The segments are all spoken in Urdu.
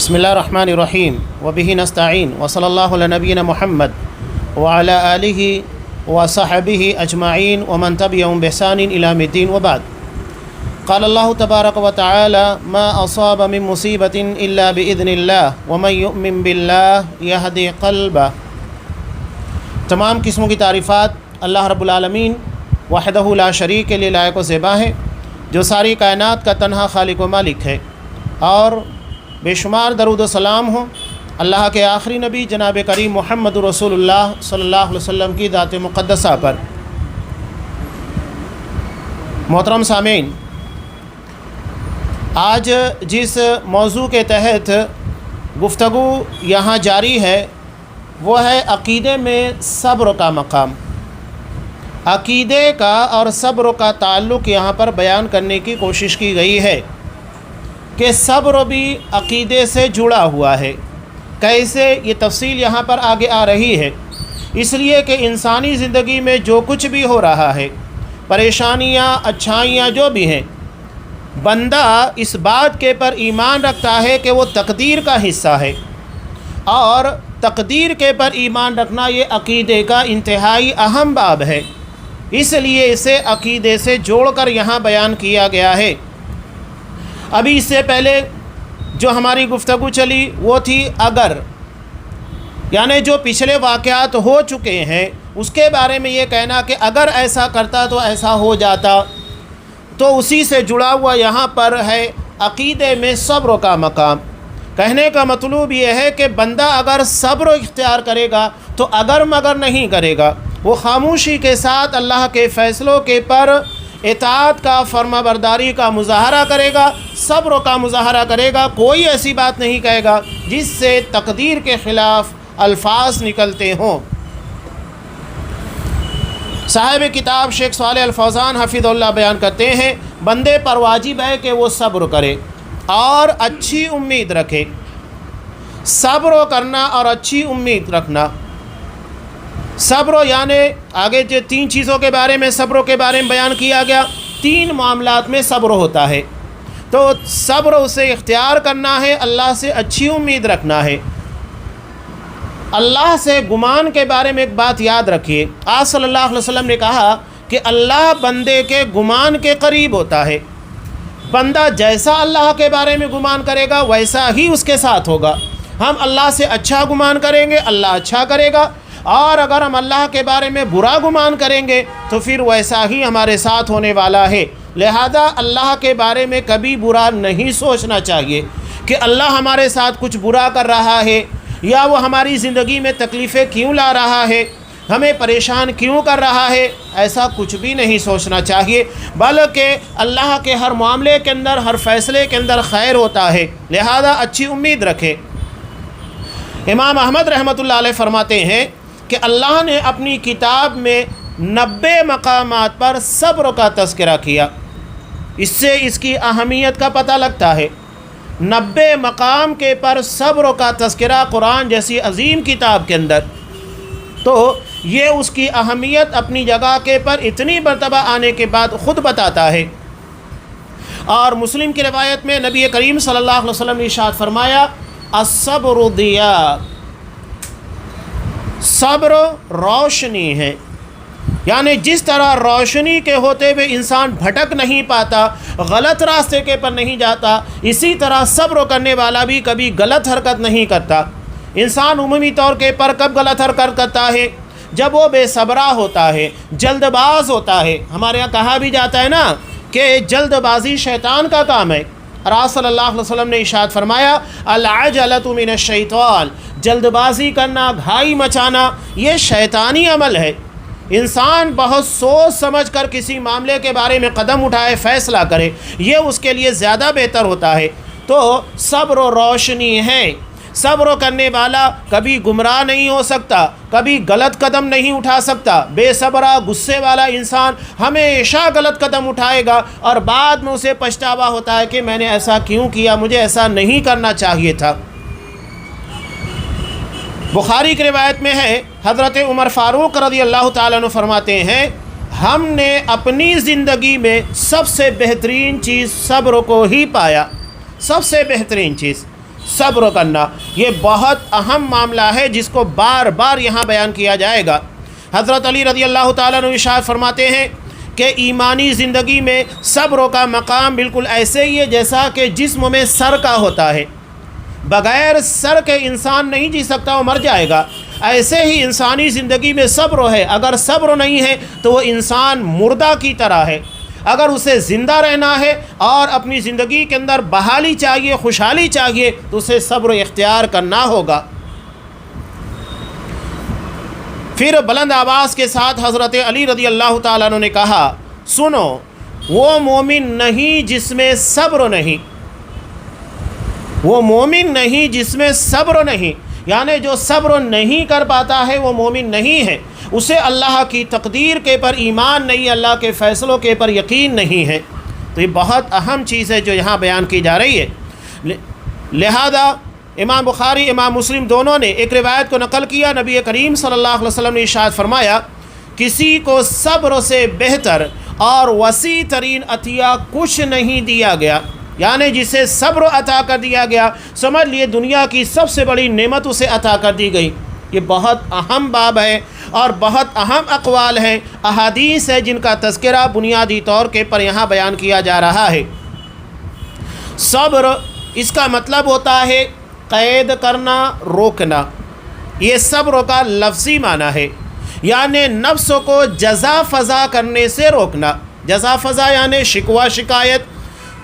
بسم اللہ الرحمن الرحیم وبہ نستعین وصلی اللہ علی نبینا محمد وعلی آلہ وصحبہ اجمعین ومن تبعهم بإحسان إلی یوم الدین وبعد. قال اللہ تبارک وتعالی ما اصاب من مصیبۃ الا بإذن اللہ ومن یؤمن باللہ یہدی قلبہ. تمام قسموں کی تعریفات اللہ رب العالمین وحدہ لا شریک کے لیے لائق و زیبا ہے، جو ساری کائنات کا تنہا خالق و مالک ہے، اور بے شمار درود و سلام ہوں اللہ کے آخری نبی جناب کریم محمد رسول اللہ صلی اللہ علیہ وسلم کی ذات مقدسہ پر. محترم سامعین، آج جس موضوع کے تحت گفتگو یہاں جاری ہے وہ ہے عقیدے میں صبر کا مقام. عقیدے کا اور صبر کا تعلق یہاں پر بیان کرنے کی کوشش کی گئی ہے کہ صبر بھی عقیدے سے جڑا ہوا ہے. کیسے، یہ تفصیل یہاں پر آگے آ رہی ہے. اس لیے کہ انسانی زندگی میں جو کچھ بھی ہو رہا ہے، پریشانیاں اچھائیاں جو بھی ہیں، بندہ اس بات کے پر ایمان رکھتا ہے کہ وہ تقدیر کا حصہ ہے، اور تقدیر کے پر ایمان رکھنا یہ عقیدے کا انتہائی اہم باب ہے. اس لیے اسے عقیدے سے جوڑ کر یہاں بیان کیا گیا ہے. ابھی اس سے پہلے جو ہماری گفتگو چلی وہ تھی اگر، یعنی جو پچھلے واقعات ہو چکے ہیں اس کے بارے میں یہ کہنا کہ اگر ایسا کرتا تو ایسا ہو جاتا. تو اسی سے جڑا ہوا یہاں پر ہے عقیدے میں صبر کا مقام. کہنے کا مطلب یہ ہے کہ بندہ اگر صبر اختیار کرے گا تو اگر مگر نہیں کرے گا، وہ خاموشی کے ساتھ اللہ کے فیصلوں کے پر اطاعت کا، فرما برداری کا مظاہرہ کرے گا، صبر کا مظاہرہ کرے گا. کوئی ایسی بات نہیں کہے گا جس سے تقدیر کے خلاف الفاظ نکلتے ہوں. صاحب کتاب شیخ صالح الفوزان حفظہ اللہ بیان کرتے ہیں، بندے پر واجب ہے کہ وہ صبر کرے اور اچھی امید رکھے. صبر کرنا اور اچھی امید رکھنا. صبر یعنی آگے جو تین چیزوں کے بارے میں صبر کے بارے میں بیان کیا گیا، تین معاملات میں صبر ہوتا ہے. تو صبر اسے اختیار کرنا ہے، اللہ سے اچھی امید رکھنا ہے. اللہ سے گمان کے بارے میں ایک بات یاد رکھیے، آپ صلی اللہ علیہ وسلم نے کہا کہ اللہ بندے کے گمان کے قریب ہوتا ہے. بندہ جیسا اللہ کے بارے میں گمان کرے گا ویسا ہی اس کے ساتھ ہوگا. ہم اللہ سے اچھا گمان کریں گے، اللہ اچھا کرے گا، اور اگر ہم اللہ کے بارے میں برا گمان کریں گے تو پھر ویسا ہی ہمارے ساتھ ہونے والا ہے. لہذا اللہ کے بارے میں کبھی برا نہیں سوچنا چاہیے کہ اللہ ہمارے ساتھ کچھ برا کر رہا ہے، یا وہ ہماری زندگی میں تکلیفیں کیوں لا رہا ہے، ہمیں پریشان کیوں کر رہا ہے. ایسا کچھ بھی نہیں سوچنا چاہیے، بلکہ اللہ کے ہر معاملے کے اندر، ہر فیصلے کے اندر خیر ہوتا ہے. لہذا اچھی امید رکھے. امام احمد رحمۃ اللہ علیہ فرماتے ہیں کہ اللہ نے اپنی کتاب میں 90 مقامات پر صبر کا تذکرہ کیا. اس سے اس کی اہمیت کا پتہ لگتا ہے. 90 مقام کے پر صبر کا تذکرہ قرآن جیسی عظیم کتاب کے اندر، تو یہ اس کی اہمیت اپنی جگہ کے پر اتنی مرتبہ آنے کے بعد خود بتاتا ہے. اور مسلم کی روایت میں نبی کریم صلی اللہ علیہ وسلم نے ارشاد فرمایا، الصبر ضیاء، صبر روشنی ہے. یعنی جس طرح روشنی کے ہوتے ہوئے انسان بھٹک نہیں پاتا، غلط راستے کے پر نہیں جاتا، اسی طرح صبر کرنے والا بھی کبھی غلط حرکت نہیں کرتا. انسان عمومی طور کے پر کب غلط حرکت کرتا ہے؟ جب وہ بے صبرا ہوتا ہے، جلد باز ہوتا ہے. ہمارے یہاں کہا بھی جاتا ہے نا کہ جلد بازی شیطان کا کام ہے. اور صلی اللہ علیہ وسلم نے ارشاد فرمایا، العجلۃ من الشیطان، جلد بازی کرنا، گھائی مچانا، یہ شیطانی عمل ہے. انسان بہت سوچ سمجھ کر کسی معاملے کے بارے میں قدم اٹھائے، فیصلہ کرے، یہ اس کے لیے زیادہ بہتر ہوتا ہے. تو صبر و روشنی ہے. صبر کرنے والا کبھی گمراہ نہیں ہو سکتا، کبھی غلط قدم نہیں اٹھا سکتا. بے صبرا، غصے والا انسان ہمیشہ غلط قدم اٹھائے گا اور بعد میں اسے پچھتاوا ہوتا ہے کہ میں نے ایسا کیوں کیا، مجھے ایسا نہیں کرنا چاہیے تھا. بخاری کی روایت میں ہے، حضرت عمر فاروق رضی اللہ تعالیٰ عنہ فرماتے ہیں، ہم نے اپنی زندگی میں سب سے بہترین چیز صبر کو ہی پایا. سب سے بہترین چیز صبر کرنا یہ بہت اہم معاملہ ہے جس کو بار بار یہاں بیان کیا جائے گا۔ حضرت علی رضی اللہ تعالیٰ عنہ ارشاد فرماتے ہیں کہ ایمانی زندگی میں صبر کا مقام بالکل ایسے ہی ہے جیسا کہ جسم میں سر کا ہوتا ہے، بغیر سر کے انسان نہیں جی سکتا، وہ مر جائے گا۔ ایسے ہی انسانی زندگی میں صبر ہے، اگر صبر نہیں ہے تو وہ انسان مردہ کی طرح ہے۔ اگر اسے زندہ رہنا ہے اور اپنی زندگی کے اندر بحالی چاہیے، خوشحالی چاہیے، تو اسے صبر اختیار کرنا ہوگا۔ پھر بلند آواز کے ساتھ حضرت علی رضی اللہ تعالیٰ عنہ نے کہا، سنو، وہ مومن نہیں جس میں صبر نہیں، وہ مومن نہیں جس میں صبر نہیں، یعنی جو صبر نہیں کر پاتا ہے وہ مومن نہیں ہے، اسے اللہ کی تقدیر کے پر ایمان نہیں، اللہ کے فیصلوں کے پر یقین نہیں ہے۔ تو یہ بہت اہم چیز ہے جو یہاں بیان کی جا رہی ہے۔ لہذا امام بخاری امام مسلم دونوں نے ایک روایت کو نقل کیا، نبی کریم صلی اللہ علیہ وسلم نے ارشاد فرمایا، کسی کو صبر سے بہتر اور وسیع ترین عطیہ کچھ نہیں دیا گیا، یعنی جسے صبر عطا کر دیا گیا، سمجھ لیے دنیا کی سب سے بڑی نعمت اسے عطا کر دی گئی۔ یہ بہت اہم باب ہے اور بہت اہم اقوال ہیں، احادیث ہے جن کا تذکرہ بنیادی طور کے پر یہاں بیان کیا جا رہا ہے۔ صبر اس کا مطلب ہوتا ہے قید کرنا، روکنا، یہ صبر کا لفظی معنی ہے، یعنی نفس کو جزا فضا کرنے سے روکنا۔ جزا فضا یعنی شکوہ شکایت،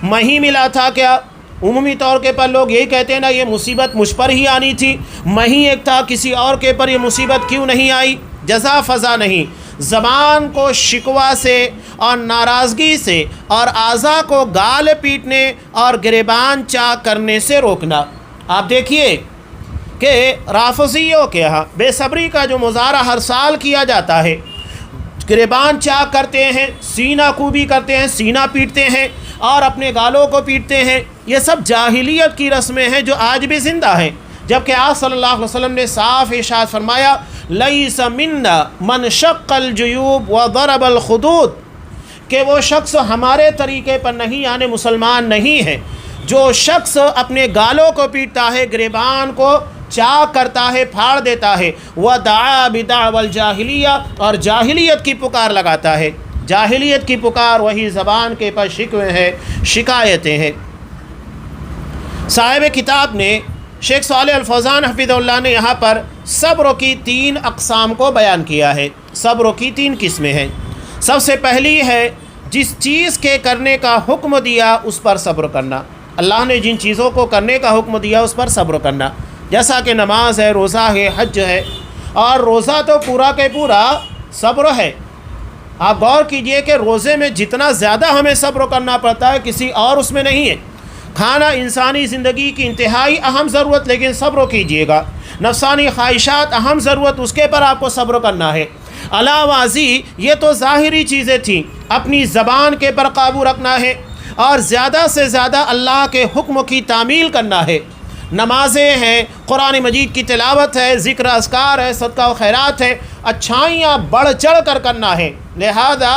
میں ہی ملا تھا کیا، عمومی طور کے پر لوگ یہی کہتے ہیں نا یہ مصیبت مجھ پر ہی آنی تھی، میں ہی ایک تھا، کسی اور کے پر یہ مصیبت کیوں نہیں آئی۔ جزا فضا نہیں، زبان کو شکوہ سے اور ناراضگی سے اور اعضاء کو گال پیٹنے اور گریبان چاک کرنے سے روکنا۔ آپ دیکھیے کہ رافضیوں کے ہاں بے صبری کا جو مظاہرہ ہر سال کیا جاتا ہے، گریبان چاک کرتے ہیں، سینہ کوبی کرتے ہیں، سینہ پیٹتے ہیں اور اپنے گالوں کو پیٹتے ہیں، یہ سب جاہلیت کی رسمیں ہیں جو آج بھی زندہ ہیں، جبکہ آپ صلی اللہ علیہ وسلم نے صاف ارشاد فرمایا، لیس منا من شق الجیوب وضرب الخدود، کہ وہ شخص ہمارے طریقے پر نہیں، یعنی مسلمان نہیں ہے جو شخص اپنے گالوں کو پیٹتا ہے، گریبان کو چاک کرتا ہے، پھاڑ دیتا ہے، وَدَعَا بِدَعْوَى الْجَاهِلِيَّةِ، اور جاہلیت کی پکار لگاتا ہے۔ جاہلیت کی پکار وہی زبان کے پر شکوے ہیں، شکایتیں ہیں۔ صاحب کتاب نے شیخ صالح الفوزان حفظہ اللہ نے یہاں پر صبر کی 3 اقسام کو بیان کیا ہے۔ صبر کی 3 قسمیں ہیں۔ سب سے پہلی ہے جس چیز کے کرنے کا حکم دیا اس پر صبر کرنا، اللہ نے جن چیزوں کو کرنے کا حکم دیا اس پر صبر کرنا، جیسا کہ نماز ہے، روزہ ہے، حج ہے، اور روزہ تو پورا کے پورا صبر ہے۔ آپ غور کیجئے کہ روزے میں جتنا زیادہ ہمیں صبر کرنا پڑتا ہے کسی اور اس میں نہیں ہے۔ کھانا انسانی زندگی کی انتہائی اہم ضرورت، لیکن صبر کیجئے گا۔ نفسانی خواہشات اہم ضرورت، اس کے پر آپ کو صبر کرنا ہے۔ علاوازی یہ تو ظاہری چیزیں تھیں، اپنی زبان کے پر قابو رکھنا ہے اور زیادہ سے زیادہ اللہ کے حکم کی تعمیل کرنا ہے۔ نمازیں ہیں، قرآن مجید کی تلاوت ہے، ذکر اذکار ہے، صدقہ و خیرات ہے، اچھائیاں بڑھ چڑھ کر کرنا ہے۔ لہذا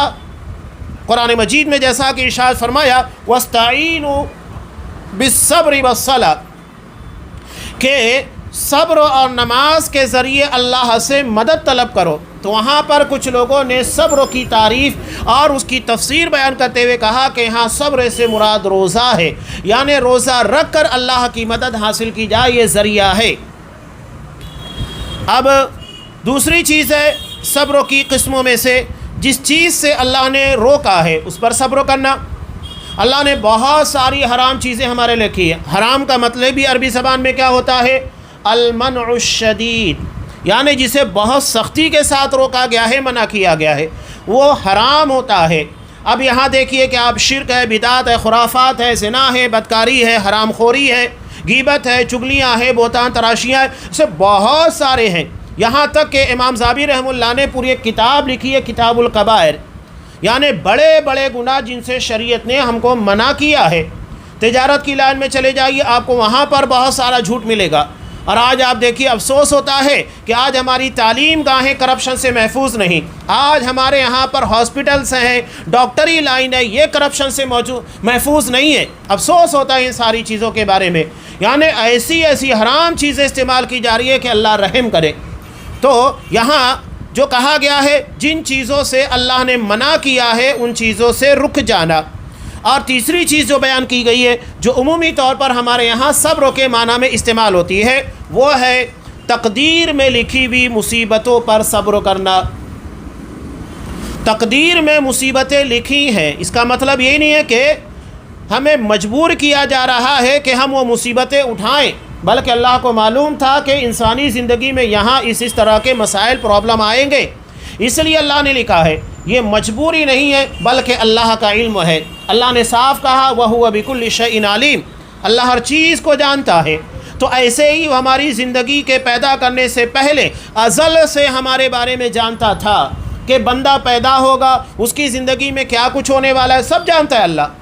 قرآن مجید میں جیسا کہ ارشاد فرمایا، وَاسْتَعِینُوا بِالصَّبْرِ وَالصَّلَاةِ، کہ صبر اور نماز کے ذریعے اللہ سے مدد طلب کرو۔ تو وہاں پر کچھ لوگوں نے صبر کی تعریف اور اس کی تفسیر بیان کرتے ہوئے کہا کہ یہاں صبر سے مراد روزہ ہے، یعنی روزہ رکھ کر اللہ کی مدد حاصل کی جائے، یہ ذریعہ ہے۔ اب دوسری چیز ہے صبر کی قسموں میں سے جس چیز سے اللہ نے روکا ہے اس پر صبر کرنا۔ اللہ نے بہت ساری حرام چیزیں ہمارے لیے کی ہیں۔ حرام کا مطلب بھی عربی زبان میں کیا ہوتا ہے؟ المنع الشدید، یعنی جسے بہت سختی کے ساتھ روکا گیا ہے، منع کیا گیا ہے، وہ حرام ہوتا ہے۔ اب یہاں دیکھیے کہ آپ شرک ہے، بدعت ہے، خرافات ہے، زنا ہے، بدکاری ہے، حرام خوری ہے، غیبت ہے، چغلیاں ہیں، بہتان تراشیاں ہیں، اسے بہت سارے ہیں۔ یہاں تک کہ امام زابی رحمہ اللہ نے پوری ایک کتاب لکھی ہے، کتاب القبائر، یعنی بڑے بڑے گناہ جن سے شریعت نے ہم کو منع کیا ہے۔ تجارت کی لائن میں چلے جائیے، آپ کو وہاں پر بہت سارا جھوٹ ملے گا، اور آج آپ دیکھیے افسوس ہوتا ہے کہ آج ہماری تعلیم گاہیں کرپشن سے محفوظ نہیں. آج ہمارے یہاں پر ہاسپٹلس ہیں, ڈاکٹری لائن ہے, یہ کرپشن سے محفوظ نہیں ہے. افسوس ہوتا ہے ان ساری چیزوں کے بارے میں. یعنی ایسی ایسی حرام چیزیں استعمال کی جا رہی ہے کہ اللہ رحم کرے. تو یہاں جو کہا گیا ہے جن چیزوں سے اللہ نے منع کیا ہے ان چیزوں سے رک جانا. اور تیسری چیز جو بیان کی گئی ہے جو عمومی طور پر ہمارے یہاں صبر کے معنی میں استعمال ہوتی ہے وہ ہے تقدیر میں لکھی ہوئی مصیبتوں پر صبر کرنا. تقدیر میں مصیبتیں لکھی ہیں اس کا مطلب یہ نہیں ہے کہ ہمیں مجبور کیا جا رہا ہے کہ ہم وہ مصیبتیں اٹھائیں, بلکہ اللہ کو معلوم تھا کہ انسانی زندگی میں یہاں اس طرح کے مسائل پرابلم آئیں گے, اس لیے اللہ نے لکھا ہے. یہ مجبوری نہیں ہے بلکہ اللہ کا علم ہے. اللہ نے صاف کہا وَهُوَ بِكُلِّ شَيْءٍ عَلِيمٌ, اللہ ہر چیز کو جانتا ہے. تو ایسے ہی وہ ہماری زندگی کے پیدا کرنے سے پہلے ازل سے ہمارے بارے میں جانتا تھا کہ بندہ پیدا ہوگا, اس کی زندگی میں کیا کچھ ہونے والا ہے, سب جانتا ہے اللہ.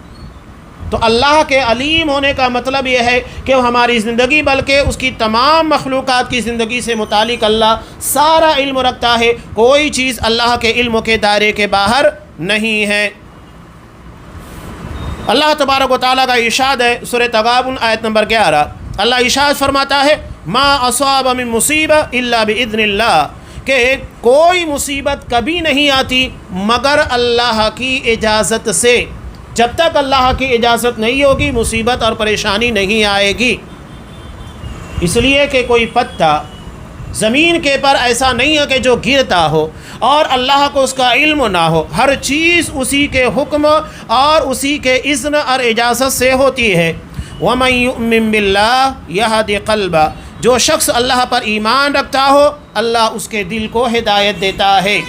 تو اللہ کے علیم ہونے کا مطلب یہ ہے کہ وہ ہماری زندگی بلکہ اس کی تمام مخلوقات کی زندگی سے متعلق اللہ سارا علم رکھتا ہے. کوئی چیز اللہ کے علم کے دائرے کے باہر نہیں ہے. اللہ تبارک و تعالیٰ کا ارشاد ہے سورہ تغابن آیت نمبر 11. اللہ ارشاد فرماتا ہے ما اصاب من مصیبہ الا باذن اللہ, کہ کوئی مصیبت کبھی نہیں آتی مگر اللہ کی اجازت سے. جب تک اللہ کی اجازت نہیں ہوگی مصیبت اور پریشانی نہیں آئے گی. اس لیے کہ کوئی پتا زمین کے پر ایسا نہیں ہے کہ جو گرتا ہو اور اللہ کو اس کا علم نہ ہو. ہر چیز اسی کے حکم اور اسی کے اذن اور اجازت سے ہوتی ہے. وَمَن يُؤْمِن بِاللَّهِ يَهْدِ قَلْبَهُ, جو شخص اللہ پر ایمان رکھتا ہو اللہ اس کے دل کو ہدایت دیتا ہے.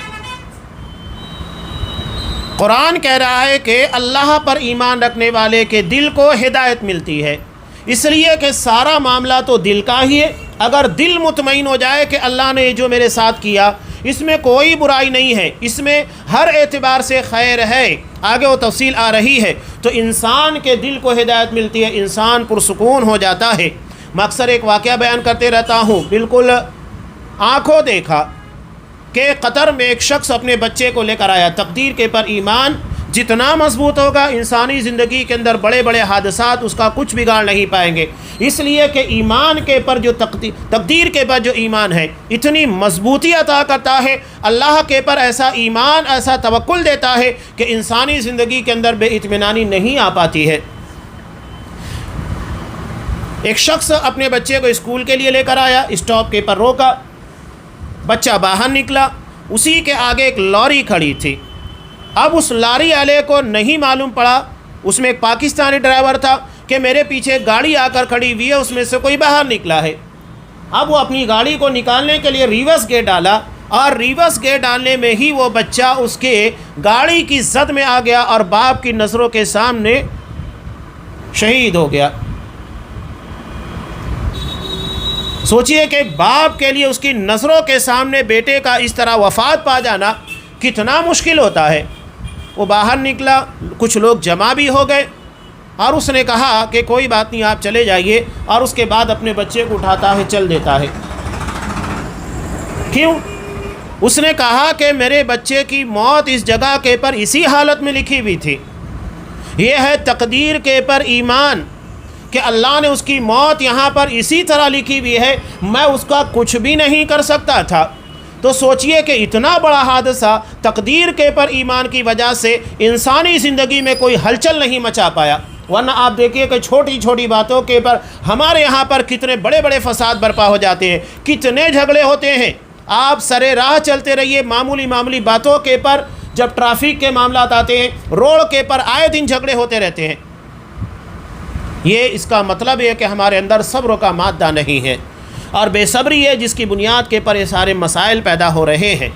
قرآن کہہ رہا ہے کہ اللہ پر ایمان رکھنے والے کے دل کو ہدایت ملتی ہے, اس لیے کہ سارا معاملہ تو دل کا ہی ہے. اگر دل مطمئن ہو جائے کہ اللہ نے جو میرے ساتھ کیا اس میں کوئی برائی نہیں ہے, اس میں ہر اعتبار سے خیر ہے, آگے وہ تفصیل آ رہی ہے, تو انسان کے دل کو ہدایت ملتی ہے, انسان پرسکون ہو جاتا ہے. میں اکثر ایک واقعہ بیان کرتے رہتا ہوں, بالکل آنکھوں دیکھا کہ قطر میں ایک شخص اپنے بچے کو لے کر آیا. تقدیر کے پر ایمان جتنا مضبوط ہوگا انسانی زندگی کے اندر بڑے بڑے حادثات اس کا کچھ بگاڑ نہیں پائیں گے, اس لیے کہ ایمان کے پر جو تقدیر کے پر جو ایمان ہے اتنی مضبوطی عطا کرتا ہے. اللہ کے پر ایسا ایمان ایسا توکل دیتا ہے کہ انسانی زندگی کے اندر بے اطمینانی نہیں آ پاتی ہے. ایک شخص اپنے بچے کو اسکول کے لیے لے کر آیا, اسٹاپ کے پر روکا, بچہ باہر نکلا, اسی کے آگے ایک لاری کھڑی تھی. اب اس لاری والے کو نہیں معلوم پڑا, اس میں ایک پاکستانی ڈرائیور تھا, کہ میرے پیچھے گاڑی آ کر کھڑی ہوئی ہے, اس میں سے کوئی باہر نکلا ہے. اب وہ اپنی گاڑی کو نکالنے کے لیے ریورس گیئر ڈالا, اور ریورس گیئر ڈالنے میں ہی وہ بچہ اس کے گاڑی کی زد میں آ گیا اور باپ کی نظروں کے سامنے شہید ہو گیا. سوچئے کہ باپ کے لیے اس کی نظروں کے سامنے بیٹے کا اس طرح وفات پا جانا کتنا مشکل ہوتا ہے. وہ باہر نکلا, کچھ لوگ جمع بھی ہو گئے, اور اس نے کہا کہ کوئی بات نہیں آپ چلے جائیے, اور اس کے بعد اپنے بچے کو اٹھاتا ہے چل دیتا ہے. کیوں؟ اس نے کہا کہ میرے بچے کی موت اس جگہ کے پر اسی حالت میں لکھی ہوئی تھی. یہ ہے تقدیر کے پر ایمان کہ اللہ نے اس کی موت یہاں پر اسی طرح لکھی ہوئی ہے, میں اس کا کچھ بھی نہیں کر سکتا تھا. تو سوچئے کہ اتنا بڑا حادثہ تقدیر کے پر ایمان کی وجہ سے انسانی زندگی میں کوئی ہلچل نہیں مچا پایا. ورنہ آپ دیکھیے کہ چھوٹی چھوٹی باتوں کے پر ہمارے یہاں پر کتنے بڑے بڑے فساد برپا ہو جاتے ہیں, کتنے جھگڑے ہوتے ہیں. آپ سرے راہ چلتے رہیے, معمولی باتوں کے پر جب ٹریفک کے معاملات آتے ہیں, روڈ کے پر آئے دن جھگڑے ہوتے رہتے ہیں. یہ اس کا مطلب ہے کہ ہمارے اندر صبر کا مادہ نہیں ہے, اور بے صبری ہے جس کی بنیاد کے پر یہ سارے مسائل پیدا ہو رہے ہیں.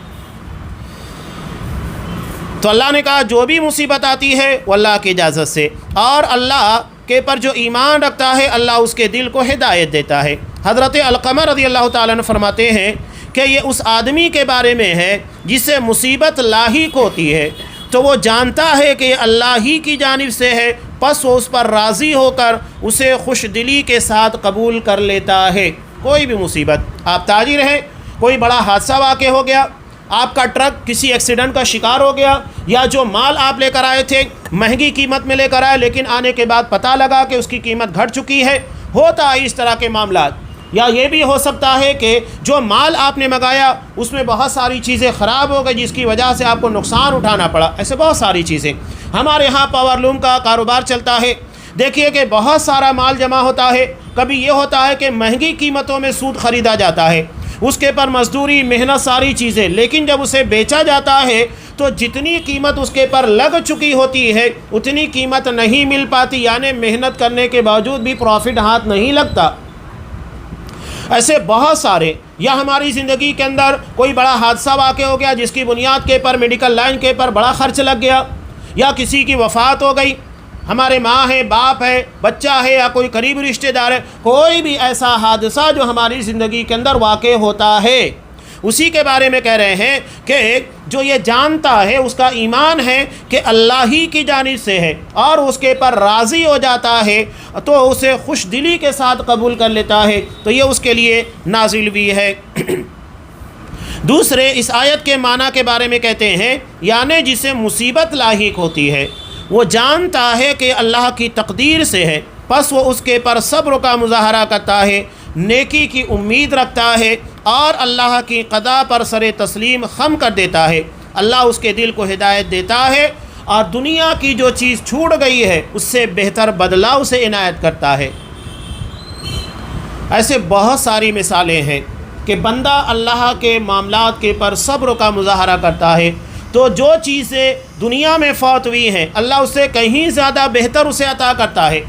تو اللہ نے کہا جو بھی مصیبت آتی ہے وہ اللہ کی اجازت سے, اور اللہ کے پر جو ایمان رکھتا ہے اللہ اس کے دل کو ہدایت دیتا ہے. حضرت علقمہ رضی اللہ تعالیٰ عنہ فرماتے ہیں کہ یہ اس آدمی کے بارے میں ہے جسے مصیبت لاحق ہوتی ہے تو وہ جانتا ہے کہ یہ اللہ ہی کی جانب سے ہے, پس وہ اس پر راضی ہو کر اسے خوش دلی کے ساتھ قبول کر لیتا ہے. کوئی بھی مصیبت، آپ تاجر ہیں، کوئی بڑا حادثہ واقع ہو گیا، آپ کا ٹرک کسی ایکسیڈنٹ کا شکار ہو گیا، یا جو مال آپ لے کر آئے تھے مہنگی قیمت میں لے کر آئے لیکن آنے کے بعد پتہ لگا کہ اس کی قیمت گھٹ چکی ہے، ہوتا ہے اس طرح کے معاملات۔ یا یہ بھی ہو سکتا ہے کہ جو مال آپ نے منگایا اس میں بہت ساری چیزیں خراب ہو گئی جس کی وجہ سے آپ کو نقصان اٹھانا پڑا، ایسے بہت ساری چیزیں۔ ہمارے ہاں پاور لوم کا کاروبار چلتا ہے، دیکھیے کہ بہت سارا مال جمع ہوتا ہے، کبھی یہ ہوتا ہے کہ مہنگی قیمتوں میں سود خریدا جاتا ہے، اس کے پر مزدوری، محنت، ساری چیزیں، لیکن جب اسے بیچا جاتا ہے تو جتنی قیمت اس کے پر لگ چکی ہوتی ہے اتنی قیمت نہیں مل پاتی، یعنی محنت کرنے کے باوجود بھی پروفٹ ہاتھ نہیں لگتا۔ ایسے بہت سارے، یا ہماری زندگی کے اندر کوئی بڑا حادثہ واقع ہو گیا جس کی بنیاد کے پر میڈیکل لائن کے پر بڑا خرچ لگ گیا، یا کسی کی وفات ہو گئی، ہمارے ماں ہے، باپ ہے، بچہ ہے، یا کوئی قریبی رشتہ دار ہے، کوئی بھی ایسا حادثہ جو ہماری زندگی کے اندر واقع ہوتا ہے، اسی کے بارے میں کہہ رہے ہیں کہ جو یہ جانتا ہے اس کا ایمان ہے کہ اللہ ہی کی جانب سے ہے اور اس کے پر راضی ہو جاتا ہے تو اسے خوش دلی کے ساتھ قبول کر لیتا ہے، تو یہ اس کے لیے نازل بھی ہے۔ دوسرے اس آیت کے معنی کے بارے میں کہتے ہیں، یعنی جسے مصیبت لاحق ہوتی ہے وہ جانتا ہے کہ اللہ کی تقدیر سے ہے، پس وہ اس کے پر صبر کا مظاہرہ کرتا ہے، نیکی کی امید رکھتا ہے اور اللہ کی قضا پر سر تسلیم خم کر دیتا ہے۔ اللہ اس کے دل کو ہدایت دیتا ہے اور دنیا کی جو چیز چھوٹ گئی ہے اس سے بہتر بدلہ اسے عنایت کرتا ہے۔ ایسے بہت ساری مثالیں ہیں کہ بندہ اللہ کے معاملات کے پر صبر کا مظاہرہ کرتا ہے تو جو چیزیں دنیا میں فوت ہوئی ہیں اللہ اسے کہیں زیادہ بہتر اسے عطا کرتا ہے۔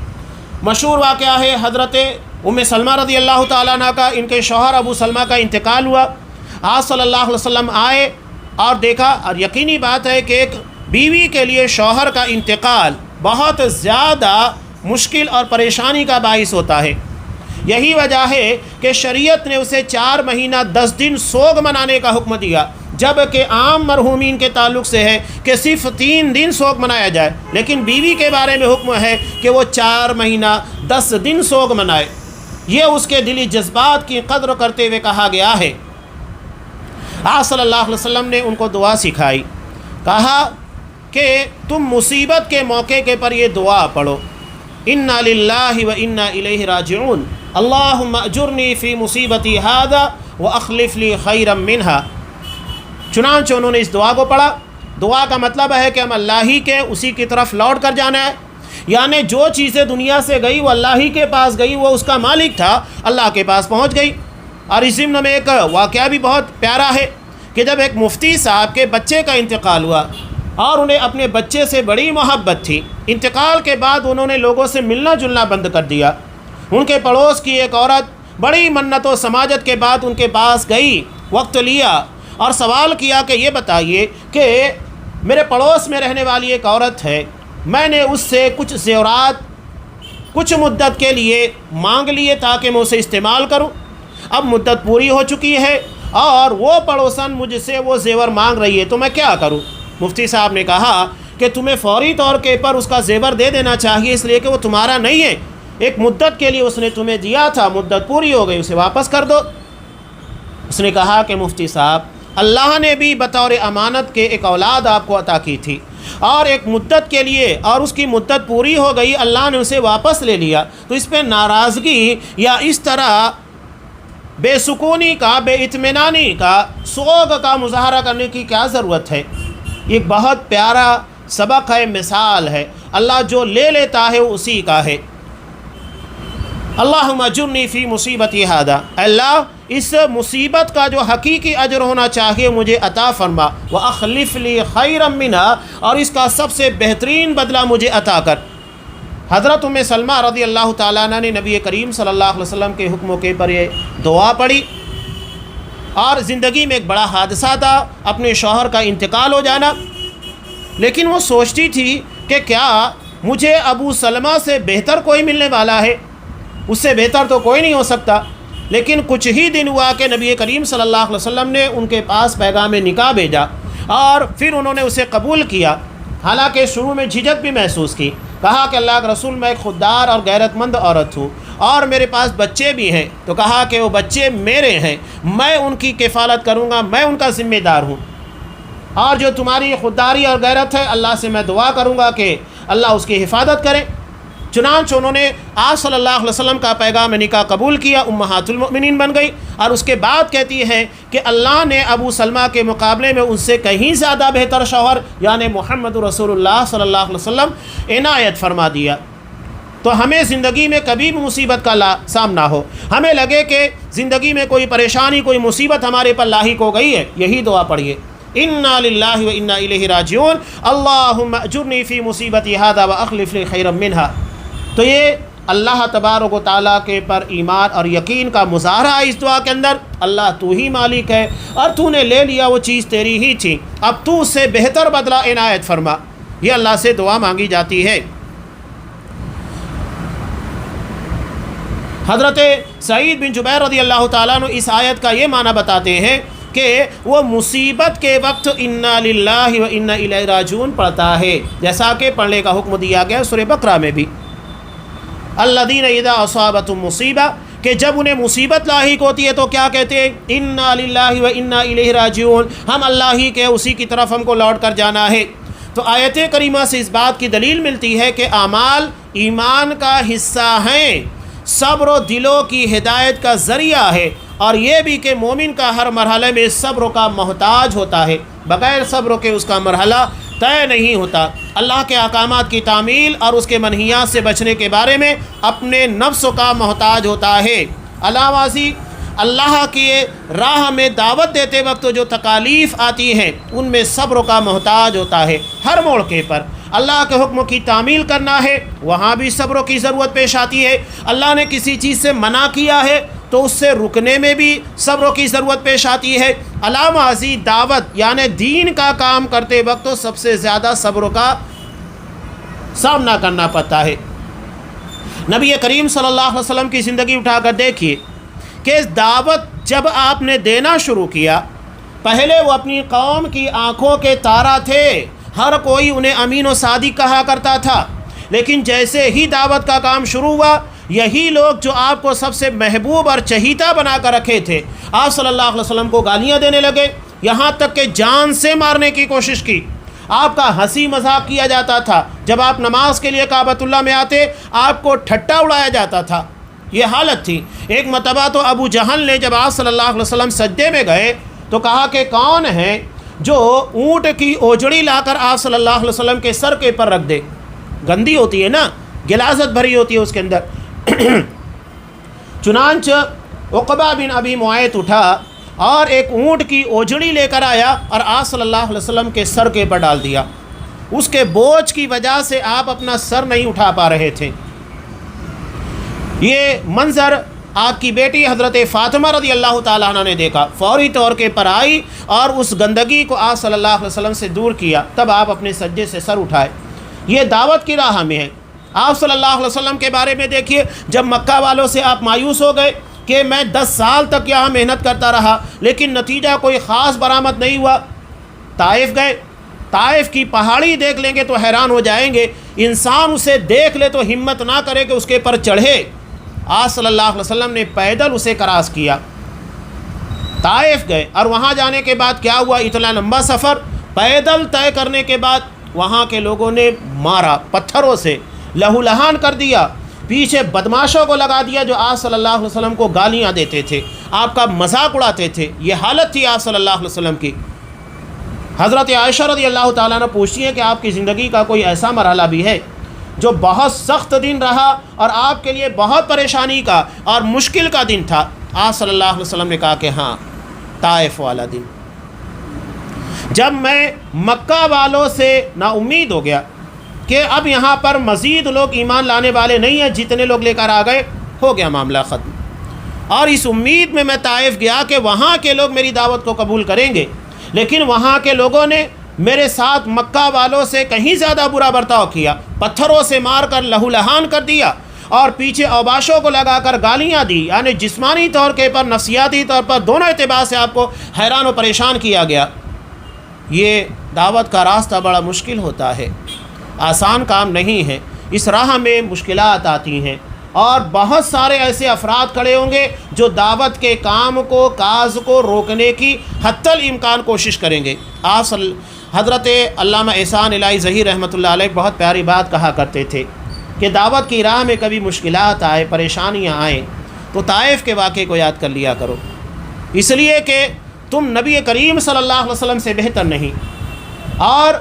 مشہور واقعہ ہے حضرت ام سلمہ رضی اللہ تعالیٰ عنہ کا، ان کے شوہر ابو سلمہ کا انتقال ہوا، آپ صلی اللہ علیہ وسلم آئے اور دیکھا، اور یقینی بات ہے کہ ایک بیوی کے لیے شوہر کا انتقال بہت زیادہ مشکل اور پریشانی کا باعث ہوتا ہے۔ یہی وجہ ہے کہ شریعت نے اسے 4 مہینہ 10 دن سوگ منانے کا حکم دیا، جبکہ عام مرحومین کے تعلق سے ہے کہ صرف 3 دن سوگ منایا جائے، لیکن بیوی کے بارے میں حکم ہے کہ وہ 4 مہینہ 10 دن سوگ منائے۔ یہ اس کے دلی جذبات کی قدر کرتے ہوئے کہا گیا ہے۔ آپ صلی اللہ علیہ وسلم نے ان کو دعا سکھائی، کہا کہ تم مصیبت کے موقع کے پر یہ دعا پڑھو، انا للہ و انا الیہ راجعون، اللہم اجرنی فی مصیبتی ھذا واخلف لی خیرا منہا۔ چنانچہ انہوں نے اس دعا کو پڑھا۔ دعا کا مطلب ہے کہ ہم اللہ ہی کے اسی کی طرف لوٹ کر جانا ہے، یعنی جو چیزیں دنیا سے گئی وہ اللہ ہی کے پاس گئی، وہ اس کا مالک تھا، اللہ کے پاس پہنچ گئی۔ اور اس ضمن میں ایک واقعہ بھی بہت پیارا ہے کہ جب ایک مفتی صاحب کے بچے کا انتقال ہوا اور انہیں اپنے بچے سے بڑی محبت تھی، انتقال کے بعد انہوں نے لوگوں سے ملنا جلنا بند کر دیا۔ ان کے پڑوس کی ایک عورت بڑی منت و سماجت کے بعد ان کے پاس گئی، وقت لیا اور سوال کیا کہ یہ بتائیے کہ میرے پڑوس میں رہنے والی ایک عورت ہے، میں نے اس سے کچھ زیورات کچھ مدت کے لیے مانگ لیے تاکہ میں اسے استعمال کروں، اب مدت پوری ہو چکی ہے اور وہ پڑوسن مجھ سے وہ زیور مانگ رہی ہے، تو میں کیا کروں؟ مفتی صاحب نے کہا کہ تمہیں فوری طور کے پر اس کا زیور دے دینا چاہیے، اس لیے کہ وہ تمہارا نہیں ہے، ایک مدت کے لیے اس نے تمہیں دیا تھا، مدت پوری ہو گئی، اسے واپس کر دو۔ اس نے کہا کہ مفتی صاحب، اللہ نے بھی بطور امانت کے ایک اولاد آپ کو عطا کی تھی اور ایک مدت کے لیے، اور اس کی مدت پوری ہو گئی، اللہ نے اسے واپس لے لیا، تو اس پہ ناراضگی یا اس طرح بے سکونی کا، بے اطمینانی کا، سوگ کا مظاہرہ کرنے کی کیا ضرورت ہے؟ یہ ایک بہت پیارا سبق ہے، مثال ہے، اللہ جو لے لیتا ہے وہ اسی کا ہے۔ اللہم اجرنی فی مصیبتی ھذا، اللہ اس مصیبت کا جو حقیقی اجر ہونا چاہیے مجھے عطا فرما، واخلف لی خیرا منہا، اور اس کا سب سے بہترین بدلہ مجھے عطا کر۔ حضرت ام سلمہ رضی اللہ تعالیٰ عنہ نے نبی کریم صلی اللہ علیہ وسلم کے حکموں کے پر یہ دعا پڑھی، اور زندگی میں ایک بڑا حادثہ تھا، اپنے شوہر کا انتقال ہو جانا، لیکن وہ سوچتی تھی کہ کیا مجھے ابو سلمہ سے بہتر کوئی ملنے والا ہے؟ اس سے بہتر تو کوئی نہیں ہو سکتا۔ لیکن کچھ ہی دن ہوا کہ نبی کریم صلی اللہ علیہ وسلم نے ان کے پاس پیغام نکاح بھیجا اور پھر انہوں نے اسے قبول کیا، حالانکہ شروع میں جھجک بھی محسوس کی، کہا کہ اللہ کے رسول میں ایک خوددار اور غیرت مند عورت ہوں اور میرے پاس بچے بھی ہیں، تو کہا کہ وہ بچے میرے ہیں، میں ان کی کفالت کروں گا، میں ان کا ذمہ دار ہوں، اور جو تمہاری خودداری اور غیرت ہے اللہ سے میں دعا کروں گا کہ اللہ اس کی حفاظت کرے۔ چنانچہ انہوں نے آپ صلی اللہ علیہ وسلم کا پیغام نکاح قبول کیا، امہات المؤمنین بن گئی، اور اس کے بعد کہتی ہے کہ اللہ نے ابو سلمہ کے مقابلے میں ان سے کہیں زیادہ بہتر شوہر یعنی محمد رسول اللہ صلی اللہ علیہ وسلم عنایت فرما دیا۔ تو ہمیں زندگی میں کبھی بھی مصیبت کا سامنا ہو، ہمیں لگے کہ زندگی میں کوئی پریشانی کوئی مصیبت ہمارے پر لاحق ہو گئی ہے، یہی دعا پڑھیے، انا للہ و انا الیہ راجعون، اللہم اجرنی فی مصیبتی ھذا واخلف لی خیرا منہا۔ تو یہ اللہ تبارک و تعالیٰ کے پر ایمان اور یقین کا مظاہرہ ہے اس دعا کے اندر۔ اللہ تو ہی مالک ہے اور تو نے لے لیا وہ چیز تیری ہی تھی، اب تو اس سے بہتر بدلہ عنایت فرما، یہ اللہ سے دعا مانگی جاتی ہے۔ حضرت سعید بن جبیر رضی اللہ تعالیٰ عنہ اس آیت کا یہ معنی بتاتے ہیں کہ وہ مصیبت کے وقت انا للہ و انا الیہ راجعون پڑھتا ہے، جیسا کہ پڑھنے کا حکم دیا گیا سورہ بقرہ میں بھی، الذین اذا اصابتہم مصیبہ، کہ جب انہیں مصیبت لاحق ہوتی ہے تو کیا کہتے ہیں، انا للہ و انا الیہ راجعون، ہم اللہ ہی کے اسی کی طرف ہم کو لوٹ کر جانا ہے۔ تو آیت کریمہ سے اس بات کی دلیل ملتی ہے کہ اعمال ایمان کا حصہ ہیں، صبر و دلوں کی ہدایت کا ذریعہ ہے، اور یہ بھی کہ مومن کا ہر مرحلے میں صبر کا محتاج ہوتا ہے، بغیر صبر کے اس کا مرحلہ طے نہیں ہوتا۔ اللہ کے احکامات کی تعمیل اور اس کے منہیات سے بچنے کے بارے میں اپنے نفس کا محتاج ہوتا ہے۔ علاوہ ازیں اللہ کی راہ میں دعوت دیتے وقت جو تکالیف آتی ہیں ان میں صبر کا محتاج ہوتا ہے، ہر موقع پر اللہ کے حکم کی تعمیل کرنا ہے وہاں بھی صبر کی ضرورت پیش آتی ہے، اللہ نے کسی چیز سے منع کیا ہے تو اس سے رکنے میں بھی صبر کی ضرورت پیش آتی ہے۔ علامہ ازیں دعوت یعنی دین کا کام کرتے وقت تو سب سے زیادہ صبر کا سامنا کرنا پڑتا ہے۔ نبی کریم صلی اللہ علیہ وسلم کی زندگی اٹھا کر دیکھیے کہ دعوت جب آپ نے دینا شروع کیا، پہلے وہ اپنی قوم کی آنکھوں کے تارا تھے، ہر کوئی انہیں امین و صادق کہا کرتا تھا، لیکن جیسے ہی دعوت کا کام شروع ہوا، یہی لوگ جو آپ کو سب سے محبوب اور چہیتا بنا کر رکھے تھے، آپ صلی اللہ علیہ وسلم کو گالیاں دینے لگے، یہاں تک کہ جان سے مارنے کی کوشش کی۔ آپ کا ہنسی مذاق کیا جاتا تھا، جب آپ نماز کے لیے کعبۃ اللہ میں آتے آپ کو ٹھٹا اڑایا جاتا تھا، یہ حالت تھی۔ ایک مرتبہ تو ابو جہل نے جب آپ صلی اللہ علیہ وسلم سجدے میں گئے تو کہا کہ کون ہے جو اونٹ کی اوجڑی لا کر آپ صلی اللہ علیہ وسلم کے سر کے پر رکھ دے، گندی ہوتی ہے نا، غلاظت بھری ہوتی ہے اس کے اندر۔ چنانچہ عقبہ بن ابی معیط اٹھا اور ایک اونٹ کی اوجڑی لے کر آیا اور آپ صلی اللہ علیہ وسلم کے سر کے پر ڈال دیا، اس کے بوجھ کی وجہ سے آپ اپنا سر نہیں اٹھا پا رہے تھے۔ یہ منظر آپ کی بیٹی حضرت فاطمہ رضی اللہ تعالیٰ عنہ نے دیکھا، فوری طور کے پر آئی اور اس گندگی کو آپ صلی اللہ علیہ وسلم سے دور کیا، تب آپ اپنے سجدے سے سر اٹھائے۔ یہ دعوت کی راہ میں ہے۔ آپ صلی اللہ علیہ وسلم کے بارے میں دیکھیے، جب مکہ والوں سے آپ مایوس ہو گئے کہ میں 10 سال تک یہاں محنت کرتا رہا لیکن نتیجہ کوئی خاص برآمد نہیں ہوا، طائف گئے، طائف کی پہاڑی دیکھ لیں گے تو حیران ہو جائیں گے، انسان اسے دیکھ لے تو ہمت نہ کرے کہ اس کے پر چڑھے۔ آپ صلی اللہ علیہ وسلم نے پیدل اسے کراس کیا، طائف گئے، اور وہاں جانے کے بعد کیا ہوا، اتنا لمبا سفر پیدل طے کرنے کے بعد وہاں کے لوگوں نے مارا، پتھروں سے لہو لہان کر دیا، پیچھے بدماشوں کو لگا دیا جو آپ صلی اللہ علیہ وسلم کو گالیاں دیتے تھے، آپ کا مذاق اڑاتے تھے۔ یہ حالت تھی آپ صلی اللہ علیہ وسلم کی۔ حضرت عائشہ رضی اللہ تعالیٰ عنہ پوچھتی ہیں کہ آپ کی زندگی کا کوئی ایسا مرحلہ بھی ہے جو بہت سخت دن رہا اور آپ کے لیے بہت پریشانی کا اور مشکل کا دن تھا؟ آپ صلی اللہ علیہ وسلم نے کہا کہ ہاں، طائف والا دن، جب میں مکہ والوں سے نا امید ہو گیا کہ اب یہاں پر مزید لوگ ایمان لانے والے نہیں ہیں، جتنے لوگ لے کر آ گئے ہو گیا معاملہ ختم، اور اس امید میں میں طائف گیا کہ وہاں کے لوگ میری دعوت کو قبول کریں گے، لیکن وہاں کے لوگوں نے میرے ساتھ مکہ والوں سے کہیں زیادہ برا برتاؤ کیا، پتھروں سے مار کر لہو لہان کر دیا اور پیچھے اوباشوں کو لگا کر گالیاں دی، یعنی جسمانی طور کے پر نفسیاتی طور پر دونوں اعتبار سے آپ کو حیران و پریشان کیا گیا۔ یہ دعوت کا راستہ بڑا مشکل ہوتا ہے، آسان کام نہیں ہے، اس راہ میں مشکلات آتی ہیں، اور بہت سارے ایسے افراد کھڑے ہوں گے جو دعوت کے کام کو، کاز کو روکنے کی حتی الامکان کوشش کریں گے۔ حضرت علامہ احسان الہی ظہیر رحمۃ اللہ علیہ بہت پیاری بات کہا کرتے تھے کہ دعوت کی راہ میں کبھی مشکلات آئے، پریشانیاں آئیں تو طائف کے واقعے کو یاد کر لیا کرو، اس لیے کہ تم نبی کریم صلی اللہ علیہ وسلم سے بہتر نہیں، اور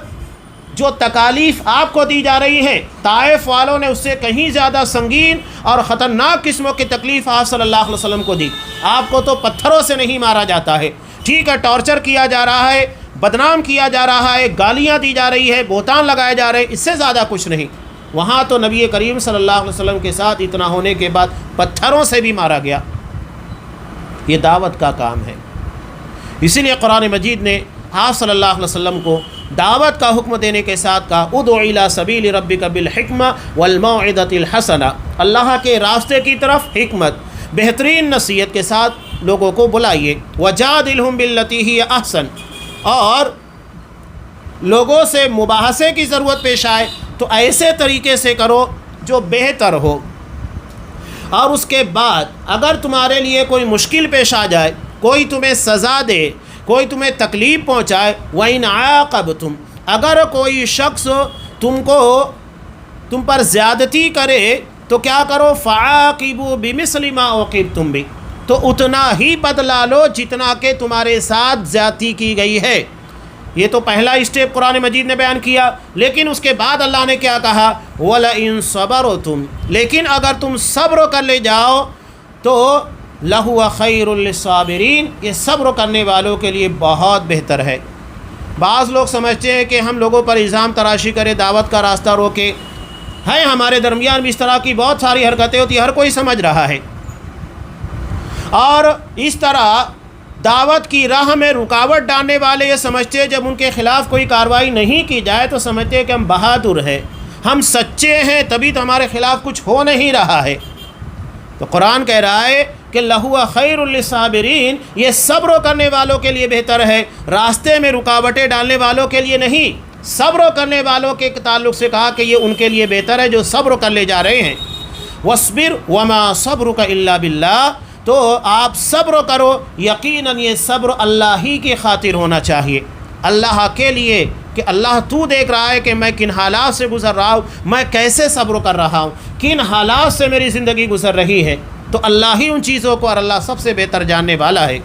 جو تکالیف آپ کو دی جا رہی ہیں طائف والوں نے اس سے کہیں زیادہ سنگین اور خطرناک قسموں کی تکلیف آپ صلی اللہ علیہ وسلم کو دی۔ آپ کو تو پتھروں سے نہیں مارا جاتا ہے، ٹھیک ہے، ٹارچر کیا جا رہا ہے، بدنام کیا جا رہا ہے، گالیاں دی جا رہی ہے، بہتان لگائے جا رہے ہیں، اس سے زیادہ کچھ نہیں۔ وہاں تو نبی کریم صلی اللہ علیہ وسلم کے ساتھ اتنا ہونے کے بعد پتھروں سے بھی مارا گیا۔ یہ دعوت کا کام ہے، اسی لیے قرآن مجید نے آپ صلی اللہ علیہ وسلم کو دعوت کا حکم دینے کے ساتھ کہا ادع الی سبیل ربک بالحکمہ والموعظۃ الحسنہ، اللہ کے راستے کی طرف حکمت، بہترین نصیحت کے ساتھ لوگوں کو بلائیے، وجادلہم باللتی ہی احسن، اور لوگوں سے مباحثے کی ضرورت پیش آئے تو ایسے طریقے سے کرو جو بہتر ہو، اور اس کے بعد اگر تمہارے لیے کوئی مشکل پیش آ جائے، کوئی تمہیں سزا دے، کوئی تمہیں تکلیف پہنچائے، وَإِنْ عَاقَبْتُمْ، اگر کوئی شخص تم پر زیادتی کرے تو کیا کرو، فَعَاقِبُوا بِمِثْلِ مَا عُوقِبْتُمْ بِهِ، تو اتنا ہی بدلہ لو جتنا کہ تمہارے ساتھ زیادتی کی گئی ہے۔ یہ تو پہلا اسٹیپ قرآن مجید نے بیان کیا، لیکن اس کے بعد اللہ نے کیا کہا، وَلَئِن صَبَرْتُمْ، لیکن اگر تم صبر کر لے جاؤ تو لَهُوَ خَيْرٌ لِلصَّابِرِينَ، یہ صبر کرنے والوں کے لیے بہت بہتر ہے۔ بعض لوگ سمجھتے ہیں کہ ہم لوگوں پر الزام تراشی کرے، دعوت کا راستہ روکے، ہے ہمارے درمیان بھی اس طرح کی بہت ساری حرکتیں ہوتی ہیں، ہر کوئی سمجھ رہا ہے، اور اس طرح دعوت کی راہ میں رکاوٹ ڈالنے والے یہ سمجھتے ہیں جب ان کے خلاف کوئی کارروائی نہیں کی جائے تو سمجھتے ہیں کہ ہم بہادر ہیں، ہم سچے ہیں، تبھی تو ہمارے خلاف کچھ ہو نہیں رہا ہے۔ تو قرآن کہہ رہا ہے کہ لَهُوَ خَيْرٌ لِلصَّابِرِينَ، یہ صبر کرنے والوں کے لیے بہتر ہے، راستے میں رکاوٹیں ڈالنے والوں کے لیے نہیں۔ صبر کرنے والوں کے تعلق سے کہا کہ یہ ان کے لیے بہتر ہے جو صبر کر لے جا رہے ہیں۔ وَاصْبِرْ وَمَا صَبْرُكَ إِلَّا بِاللَّهِ، تو آپ صبر کرو، یقیناً یہ صبر اللہ ہی کی خاطر ہونا چاہیے، اللہ کے لیے، کہ اللہ تو دیکھ رہا ہے کہ میں کن حالات سے گزر رہا ہوں، میں کیسے صبر کر رہا ہوں، کن حالات سے میری زندگی گزر رہی ہے، تو اللہ ہی ان چیزوں کو، اور اللہ سب سے بہتر جاننے والا ہے۔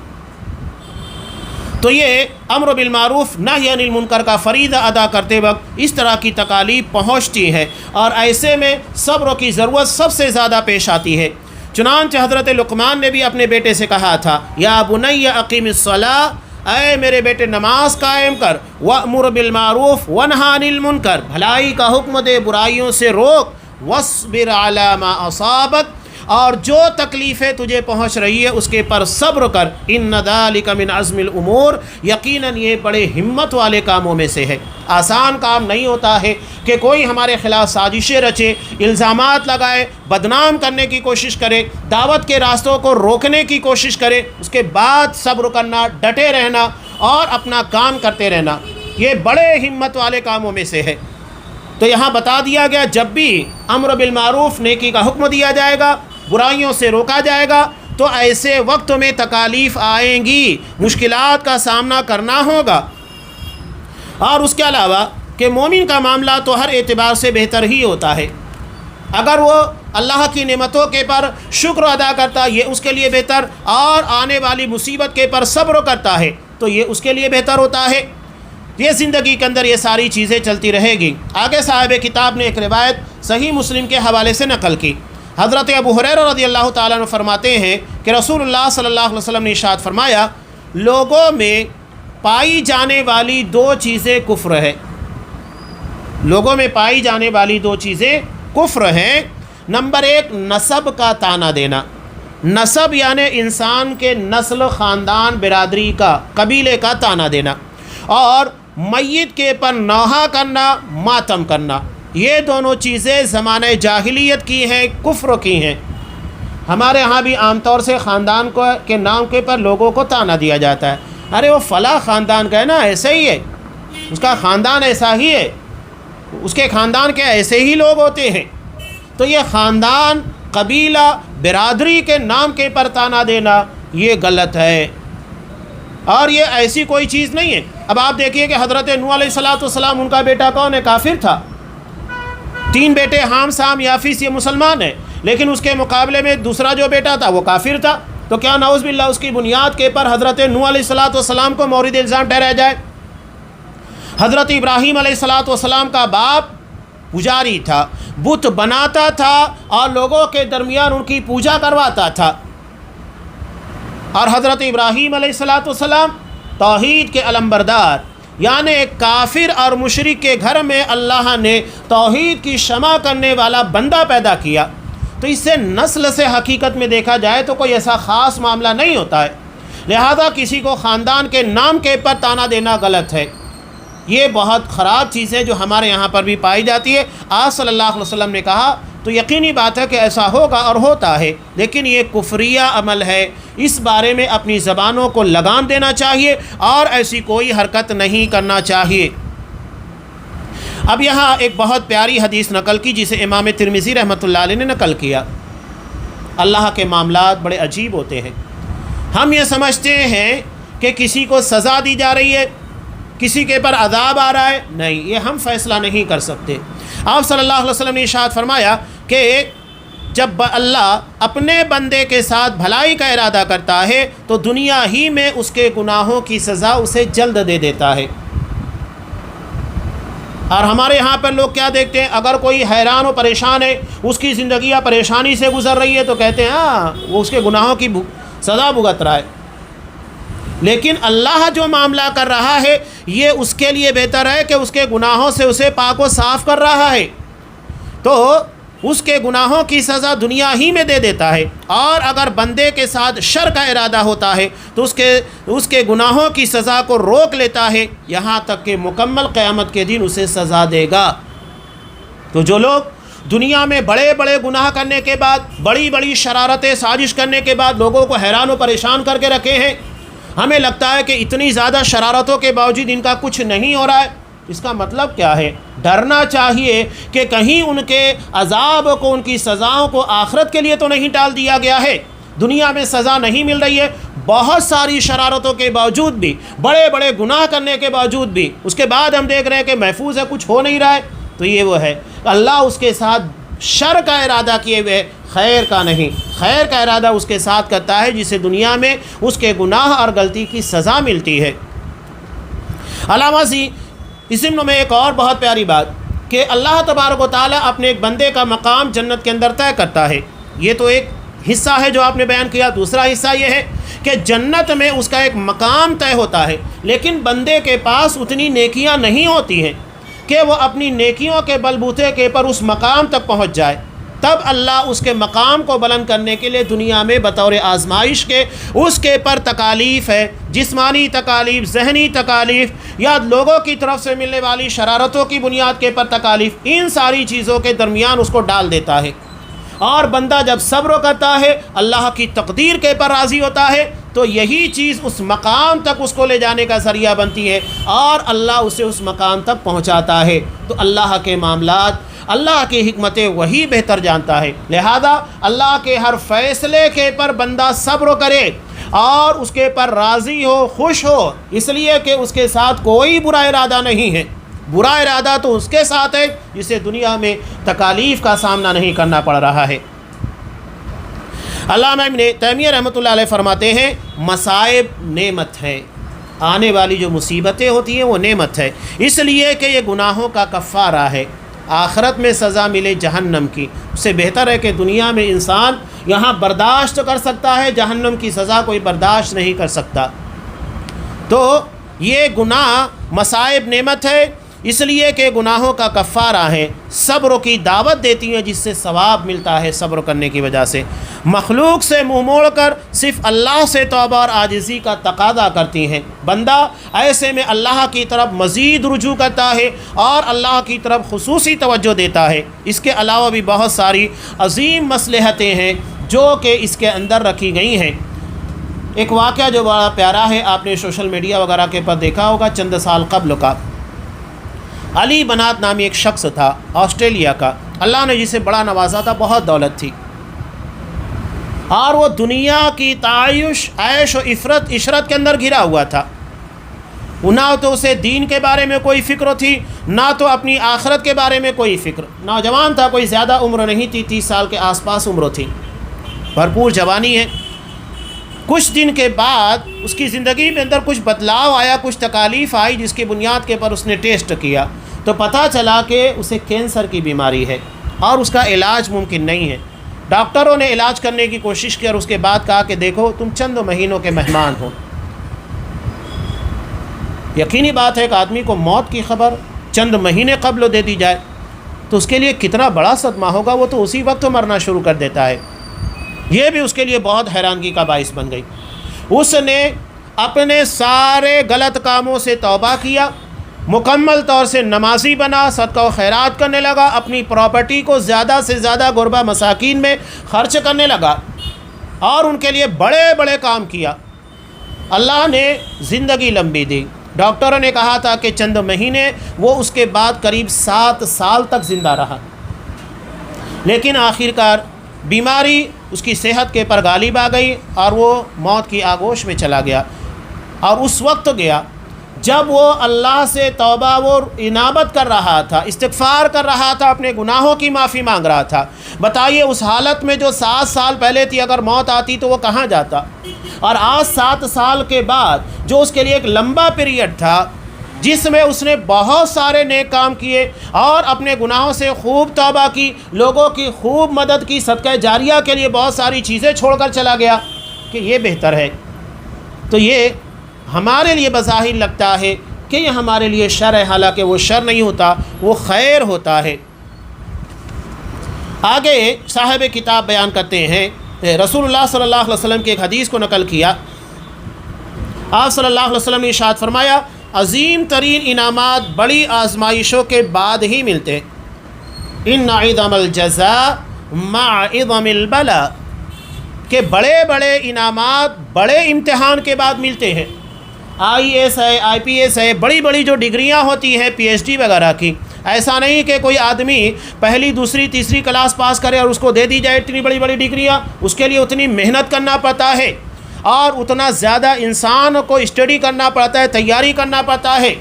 تو یہ امر بالمعروف نہی عن المنکر کا فریضہ ادا کرتے وقت اس طرح کی تکالیف پہنچتی ہے، اور ایسے میں صبر کی ضرورت سب سے زیادہ پیش آتی ہے۔ چنانچہ حضرت لقمان نے بھی اپنے بیٹے سے کہا تھا، یا بنی اقیم الصلاۃ، اے میرے بیٹے نماز قائم کر، وَأْمُرْ بِالْمَعْرُوفِ وَانْهَ عَنِ الْمُنْكَرِ، بھلائی کا حکم دے، برائیوں سے روک، وَاصْبِرْ عَلَى مَا أَصَابَكَ، اور جو تکلیفیں تجھے پہنچ رہی ہے اس کے پر صبر کر، ان ذالک من عزم الامور، یقیناً یہ بڑے ہمت والے کاموں میں سے ہے۔ آسان کام نہیں ہوتا ہے کہ کوئی ہمارے خلاف سازشیں رچے، الزامات لگائے، بدنام کرنے کی کوشش کرے، دعوت کے راستوں کو روکنے کی کوشش کرے، اس کے بعد صبر کرنا، ڈٹے رہنا اور اپنا کام کرتے رہنا، یہ بڑے ہمت والے کاموں میں سے ہے۔ تو یہاں بتا دیا گیا جب بھی امر بالمعروف، نیکی کا حکم دیا جائے گا، برائیوں سے روکا جائے گا، تو ایسے وقت میں تکالیف آئیں گی، مشکلات کا سامنا کرنا ہوگا۔ اور اس کے علاوہ کہ مومن کا معاملہ تو ہر اعتبار سے بہتر ہی ہوتا ہے، اگر وہ اللہ کی نعمتوں کے پر شکر ادا کرتا یہ اس کے لیے بہتر، اور آنے والی مصیبت کے پر صبر کرتا ہے تو یہ اس کے لیے بہتر ہوتا ہے۔ یہ زندگی کے اندر یہ ساری چیزیں چلتی رہے گی۔ آگے صاحب کتاب نے ایک روایت صحیح مسلم کے حوالے سے نقل کی، حضرت ابو ہریرہ رضی اللہ تعالیٰ عنہ فرماتے ہیں کہ رسول اللہ صلی اللہ علیہ وسلم نے ارشاد فرمایا، لوگوں میں پائی جانے والی دو چیزیں کفر ہے، لوگوں میں پائی جانے والی دو چیزیں کفر ہیں۔ نمبر ایک، نسب کا طعنہ دینا، نسب یعنی انسان کے نسل، خاندان، برادری کا، قبیلے کا طعنہ دینا، اور میت کے پر نوحہ کرنا، ماتم کرنا، یہ دونوں چیزیں زمانہ جاہلیت کی ہیں، کفر کی ہیں۔ ہمارے ہاں بھی عام طور سے خاندان کو کے نام کے پر لوگوں کو طعنہ دیا جاتا ہے، ارے وہ فلاں خاندان کا ہے نا، ایسے ہی ہے، اس کا خاندان ایسا ہی ہے، اس کے خاندان کے ایسے ہی لوگ ہوتے ہیں، تو یہ خاندان، قبیلہ، برادری کے نام کے پر تانا دینا یہ غلط ہے، اور یہ ایسی کوئی چیز نہیں ہے۔ اب آپ دیکھیے کہ حضرت نوح علیہ السلام، ان کا بیٹا کون ہے؟ کافر تھا۔ 3 بیٹے حام، سام، یافیس یہ مسلمان ہیں، لیکن اس کے مقابلے میں دوسرا جو بیٹا تھا وہ کافر تھا۔ تو کیا نعوذ باللہ اس کی بنیاد کے پر حضرت نوح علیہ السلام کو مورد الزام ٹھہرایا جائے؟ حضرت ابراہیم علیہ السلام کا باپ پجاری تھا، بت بناتا تھا اور لوگوں کے درمیان ان کی پوجا کرواتا تھا، اور حضرت ابراہیم علیہ السلام توحید کے علمبردار، یعنی ایک کافر اور مشرک کے گھر میں اللہ نے توحید کی شمع کرنے والا بندہ پیدا کیا۔ تو اس سے نسل سے حقیقت میں دیکھا جائے تو کوئی ایسا خاص معاملہ نہیں ہوتا ہے، لہذا کسی کو خاندان کے نام کے پر تانا دینا غلط ہے۔ یہ بہت خراب چیز ہے جو ہمارے یہاں پر بھی پائی جاتی ہے۔ آپ صلی اللہ علیہ وسلم نے کہا تو یقینی بات ہے کہ ایسا ہوگا اور ہوتا ہے، لیکن یہ کفریہ عمل ہے، اس بارے میں اپنی زبانوں کو لگام دینا چاہیے اور ایسی کوئی حرکت نہیں کرنا چاہیے۔ اب یہاں ایک بہت پیاری حدیث نقل کی جسے امام ترمذی رحمۃ اللہ علیہ نے نقل کیا۔ اللہ کے معاملات بڑے عجیب ہوتے ہیں۔ ہم یہ سمجھتے ہیں کہ کسی کو سزا دی جا رہی ہے، کسی کے پر عذاب آ رہا ہے، نہیں، یہ ہم فیصلہ نہیں کر سکتے۔ آپ صلی اللہ علیہ وسلم نے ارشاد فرمایا کہ جب اللہ اپنے بندے کے ساتھ بھلائی کا ارادہ کرتا ہے تو دنیا ہی میں اس کے گناہوں کی سزا اسے جلد دے دیتا ہے۔ اور ہمارے یہاں پر لوگ کیا دیکھتے ہیں، اگر کوئی حیران و پریشان ہے، اس کی زندگی پریشانی سے گزر رہی ہے تو کہتے ہیں ہاں وہ اس کے گناہوں کی سزا بھگت رہا ہے، لیکن اللہ جو معاملہ کر رہا ہے یہ اس کے لیے بہتر ہے کہ اس کے گناہوں سے اسے پاک و صاف کر رہا ہے، تو اس کے گناہوں کی سزا دنیا ہی میں دے دیتا ہے، اور اگر بندے کے ساتھ شر کا ارادہ ہوتا ہے تو اس کے گناہوں کی سزا کو روک لیتا ہے یہاں تک کہ مکمل قیامت کے دن اسے سزا دے گا۔ تو جو لوگ دنیا میں بڑے بڑے گناہ کرنے کے بعد، بڑی بڑی شرارتیں سازش کرنے کے بعد لوگوں کو حیران و پریشان کر کے رکھے ہیں، ہمیں لگتا ہے کہ اتنی زیادہ شرارتوں کے باوجود ان کا کچھ نہیں ہو رہا ہے، اس کا مطلب کیا ہے؟ ڈرنا چاہیے کہ کہیں ان کے عذاب کو، ان کی سزاؤں کو آخرت کے لیے تو نہیں ٹال دیا گیا ہے، دنیا میں سزا نہیں مل رہی ہے، بہت ساری شرارتوں کے باوجود بھی، بڑے بڑے گناہ کرنے کے باوجود بھی، اس کے بعد ہم دیکھ رہے ہیں کہ محفوظ ہے، کچھ ہو نہیں رہا ہے، تو یہ وہ ہے اللہ اس کے ساتھ شر کا ارادہ کیے ہوئے، خیر کا نہیں، خیر کا ارادہ اس کے ساتھ کرتا ہے جسے دنیا میں اس کے گناہ اور غلطی کی سزا ملتی ہے۔ علامہ سی اس ضمن میں ایک اور بہت پیاری بات کہ اللہ تبارک و تعالیٰ اپنے ایک بندے کا مقام جنت کے اندر طے کرتا ہے، یہ تو ایک حصہ ہے جو آپ نے بیان کیا، دوسرا حصہ یہ ہے کہ جنت میں اس کا ایک مقام طے ہوتا ہے، لیکن بندے کے پاس اتنی نیکیاں نہیں ہوتی ہیں کہ وہ اپنی نیکیوں کے بلبوتے کے پر اس مقام تک پہنچ جائے، تب اللہ اس کے مقام کو بلند کرنے کے لیے دنیا میں بطور آزمائش کے اس کے پر تکالیف ہے، جسمانی تکالیف، ذہنی تکالیف، یا لوگوں کی طرف سے ملنے والی شرارتوں کی بنیاد کے پر تکالیف، ان ساری چیزوں کے درمیان اس کو ڈال دیتا ہے، اور بندہ جب صبر کرتا ہے، اللہ کی تقدیر کے پر راضی ہوتا ہے، تو یہی چیز اس مقام تک اس کو لے جانے کا ذریعہ بنتی ہے، اور اللہ اسے اس مقام تک پہنچاتا ہے۔ تو اللہ کے معاملات، اللہ کی حکمتیں وہی بہتر جانتا ہے، لہذا اللہ کے ہر فیصلے کے پر بندہ صبر کرے اور اس کے پر راضی ہو، خوش ہو، اس لیے کہ اس کے ساتھ کوئی برا ارادہ نہیں ہے۔ برا ارادہ تو اس کے ساتھ ہے جسے دنیا میں تکالیف کا سامنا نہیں کرنا پڑ رہا ہے۔ علامہ ابن تیمیہ رحمۃ اللہ علیہ فرماتے ہیں مصائب نعمت ہے، آنے والی جو مصیبتیں ہوتی ہیں وہ نعمت ہے، اس لیے کہ یہ گناہوں کا کفارہ ہے، آخرت میں سزا ملے جہنم کی، اس سے بہتر ہے کہ دنیا میں انسان یہاں برداشت کر سکتا ہے، جہنم کی سزا کوئی برداشت نہیں کر سکتا۔ تو یہ گناہ مصائب نعمت ہے، اس لیے کہ گناہوں کا کفارہ ہے، صبر کی دعوت دیتی ہیں جس سے ثواب ملتا ہے صبر کرنے کی وجہ سے، مخلوق سے منہ موڑ کر صرف اللہ سے توبہ اور عاجزی کا تقاضا کرتی ہیں، بندہ ایسے میں اللہ کی طرف مزید رجوع کرتا ہے اور اللہ کی طرف خصوصی توجہ دیتا ہے۔ اس کے علاوہ بھی بہت ساری عظیم مصلحتیں ہیں جو کہ اس کے اندر رکھی گئی ہیں۔ ایک واقعہ جو بڑا پیارا ہے، آپ نے سوشل میڈیا وغیرہ کے پر دیکھا ہوگا، چند سال قبل کا، علی بنات نامی ایک شخص تھا آسٹریلیا کا، اللہ نے جسے بڑا نوازا تھا، بہت دولت تھی، اور وہ دنیا کی تعیش، عیش و عشرت کے اندر گھرا ہوا تھا، نہ تو اسے دین کے بارے میں کوئی فکر تھی، نہ تو اپنی آخرت کے بارے میں کوئی فکر۔ نوجوان تھا، کوئی زیادہ عمر نہیں تھی، 30 سال کے آس پاس عمر تھی، بھرپور جوانی ہے۔ کچھ دن کے بعد اس کی زندگی میں اندر کچھ بدلاؤ آیا، کچھ تکالیف آئی، جس کی بنیاد کے پر اس نے ٹیسٹ کیا تو پتہ چلا کہ اسے کینسر کی بیماری ہے اور اس کا علاج ممکن نہیں ہے۔ ڈاکٹروں نے علاج کرنے کی کوشش کی اور اس کے بعد کہا کہ دیکھو تم چند مہینوں کے مہمان ہو۔ یقینی بات ہے کہ آدمی کو موت کی خبر چند مہینے قبل دے دی جائے تو اس کے لیے کتنا بڑا صدمہ ہوگا، وہ تو اسی وقت مرنا شروع کر دیتا ہے۔ یہ بھی اس کے لیے بہت حیرانگی کا باعث بن گئی۔ اس نے اپنے سارے غلط کاموں سے توبہ کیا، مکمل طور سے نمازی بنا، صدقہ و خیرات کرنے لگا، اپنی پراپرٹی کو زیادہ سے زیادہ غربا مساکین میں خرچ کرنے لگا اور ان کے لیے بڑے بڑے کام کیا۔ اللہ نے زندگی لمبی دی۔ ڈاکٹروں نے کہا تھا کہ چند مہینے، وہ اس کے بعد قریب 7 سال تک زندہ رہا، لیکن آخر کار بیماری اس کی صحت کے پر غالب آ گئی اور وہ موت کی آغوش میں چلا گیا۔ اور اس وقت گیا جب وہ اللہ سے توبہ و انابت کر رہا تھا، استغفار کر رہا تھا، اپنے گناہوں کی معافی مانگ رہا تھا۔ بتائیے اس حالت میں جو 7 سال پہلے تھی، اگر موت آتی تو وہ کہاں جاتا؟ اور آج 7 سال کے بعد جو اس کے لیے ایک لمبا پیریڈ تھا، جس میں اس نے بہت سارے نیک کام کیے اور اپنے گناہوں سے خوب توبہ کی، لوگوں کی خوب مدد کی، صدقہ جاریہ کے لیے بہت ساری چیزیں چھوڑ کر چلا گیا کہ یہ بہتر ہے، تو یہ ہمارے لیے بظاہر لگتا ہے کہ یہ ہمارے لیے شر ہے، حالانکہ وہ شر نہیں ہوتا، وہ خیر ہوتا ہے۔ آگے صاحب کتاب بیان کرتے ہیں، رسول اللہ صلی اللہ علیہ وسلم کی ایک حدیث کو نقل کیا۔ آپ صلی اللہ علیہ وسلم نے ارشاد فرمایا، عظیم ترین انعامات بڑی آزمائشوں کے بعد ہی ملتے، ان عظم الجزاء مع عظم البلاء، کہ بڑے بڑے انعامات بڑے امتحان کے بعد ملتے ہیں۔ IAS ہے، IPS ہے، بڑی بڑی جو ڈگریاں ہوتی ہیں PhD وغیرہ کی، ایسا نہیں کہ کوئی آدمی پہلی دوسری تیسری کلاس پاس کرے اور اس کو دے دی جائے اتنی بڑی بڑی ڈگریاں۔ اس کے لیے اتنی محنت کرنا پڑتا ہے اور اتنا زیادہ انسان کو اسٹڈی کرنا پڑتا ہے، تیاری کرنا پڑتا ہے،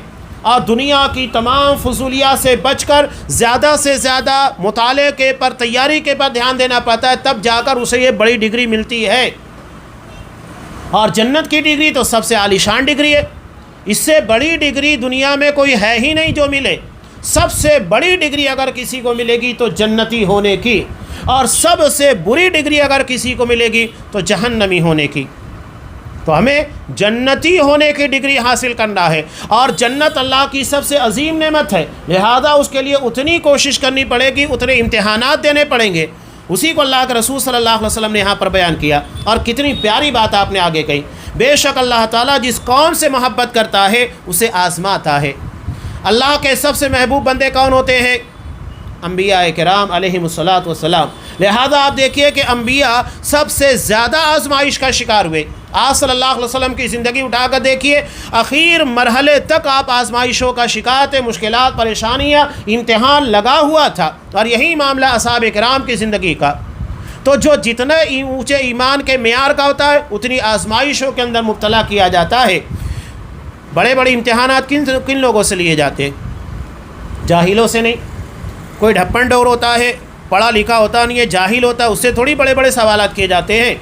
اور دنیا کی تمام فضولیات سے بچ کر زیادہ سے زیادہ مطالعے کے پر، تیاری کے پر دھیان دینا پڑتا ہے، تب جا کر اسے یہ بڑی ڈگری ملتی ہے۔ اور جنت کی ڈگری تو سب سے عالی شان ڈگری ہے، اس سے بڑی ڈگری دنیا میں کوئی ہے ہی نہیں جو ملے۔ سب سے بڑی ڈگری اگر کسی کو ملے گی تو جنتی ہونے کی، اور سب سے بری ڈگری اگر کسی کو ملے گی تو جہنمی ہونے کی۔ تو ہمیں جنتی ہونے کی ڈگری حاصل کرنا ہے، اور جنت اللہ کی سب سے عظیم نعمت ہے، لہذا اس کے لیے اتنی کوشش کرنی پڑے گی، اتنے امتحانات دینے پڑیں گے۔ اسی کو اللہ کے رسول صلی اللہ علیہ وسلم نے یہاں پر بیان کیا، اور کتنی پیاری بات آپ نے آگے کہی، بے شک اللہ تعالیٰ جس قوم سے محبت کرتا ہے اسے آزماتا ہے۔ اللہ کے سب سے محبوب بندے کون ہوتے ہیں؟ انبیاء کرام علیہم الصلاۃ والسلام۔ لہذا آپ دیکھیے کہ انبیاء سب سے زیادہ آزمائش کا شکار ہوئے۔ آپ صلی اللہ علیہ وسلم کی زندگی اٹھا کر دیکھیے، اخیر مرحلے تک آپ آزمائشوں کا شکار تھے، مشکلات، پریشانیاں، امتحان لگا ہوا تھا، اور یہی معاملہ اصحاب کرام کی زندگی کا۔ تو جو جتنے اونچے ایمان کے معیار کا ہوتا ہے اتنی آزمائشوں کے اندر مبتلا کیا جاتا ہے۔ بڑے بڑے امتحانات کن لوگوں سے لیے جاتے ہیں؟ جاہلوں سے نہیں۔ کوئی ڈھپن ڈور ہوتا ہے، پڑھا لکھا ہوتا نہیں ہے، جاہل ہوتا ہے، اس سے تھوڑی بڑے بڑے سوالات کیے جاتے ہیں۔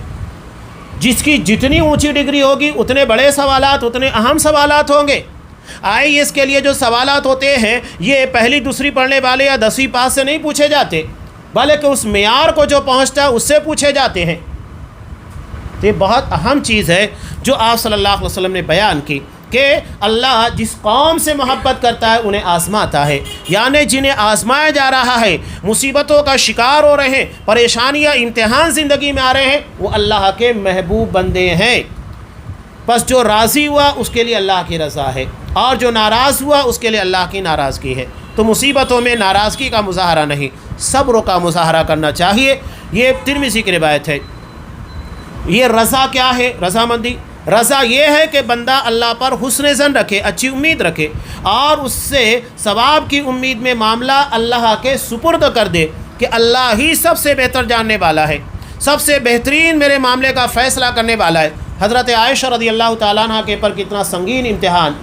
جس کی جتنی اونچی ڈگری ہوگی اتنے بڑے سوالات، اتنے اہم سوالات ہوں گے۔ IAS کے لیے جو سوالات ہوتے ہیں یہ پہلی دوسری پڑھنے والے یا 10ویں پاس سے نہیں پوچھے جاتے، بلکہ اس معیار کو جو پہنچتا ہے اس سے پوچھے جاتے ہیں۔ تو یہ بہت اہم چیز ہے جو آپ صلی اللہ علیہ وسلم نے بیان کی، کہ اللہ جس قوم سے محبت کرتا ہے انہیں آزماتا ہے، یعنی جنہیں آزمایا جا رہا ہے، مصیبتوں کا شکار ہو رہے ہیں، پریشانیاں، امتحان زندگی میں آ رہے ہیں، وہ اللہ کے محبوب بندے ہیں۔ بس جو راضی ہوا اس کے لیے اللہ کی رضا ہے، اور جو ناراض ہوا اس کے لیے اللہ کی ناراضگی ہے۔ تو مصیبتوں میں ناراضگی کا مظاہرہ نہیں، صبر کا مظاہرہ کرنا چاہیے۔ یہ ترمذی کی روایت ہے۔ یہ رضا کیا ہے؟ رضامندی، رضا یہ ہے کہ بندہ اللہ پر حسن ظن رکھے، اچھی امید رکھے، اور اس سے ثواب کی امید میں معاملہ اللہ کے سپرد کر دے، کہ اللہ ہی سب سے بہتر جاننے والا ہے، سب سے بہترین میرے معاملے کا فیصلہ کرنے والا ہے۔ حضرت عائشہ رضی اللہ تعالیٰ عنہ کے پر کتنا سنگین امتحان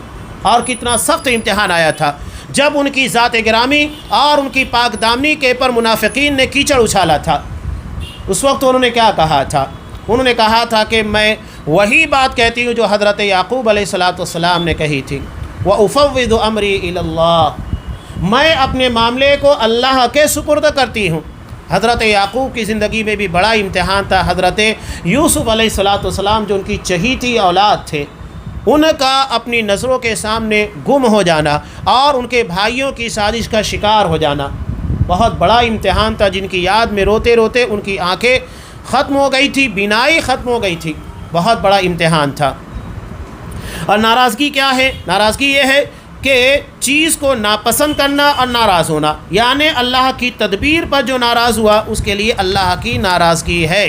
اور کتنا سخت امتحان آیا تھا جب ان کی ذات گرامی اور ان کی پاک دامنی کے پر منافقین نے کیچڑ اچھالا تھا۔ اس وقت انہوں نے کیا کہا تھا؟ انہوں نے کہا تھا کہ میں وہی بات کہتی ہوں جو حضرت یعقوب علیہ السلام نے کہی تھی، وَأُفَوِّضُ أَمْرِي إِلَى اللَّهِ، میں اپنے معاملے کو اللہ کے سپرد کرتی ہوں۔ حضرت یعقوب کی زندگی میں بھی بڑا امتحان تھا۔ حضرت یوسف علیہ السلام جو ان کی چہیتی اولاد تھے، ان کا اپنی نظروں کے سامنے گم ہو جانا اور ان کے بھائیوں کی سازش کا شکار ہو جانا بہت بڑا امتحان تھا، جن کی یاد میں روتے روتے ان کی آنکھیں ختم ہو گئی تھی، بینائی ختم ہو گئی تھی۔ بہت بڑا امتحان تھا۔ اور ناراضگی کیا ہے؟ ناراضگی یہ ہے کہ چیز کو ناپسند کرنا اور ناراض ہونا، یعنی اللہ کی تدبیر پر جو ناراض ہوا اس کے لیے اللہ کی ناراضگی ہے۔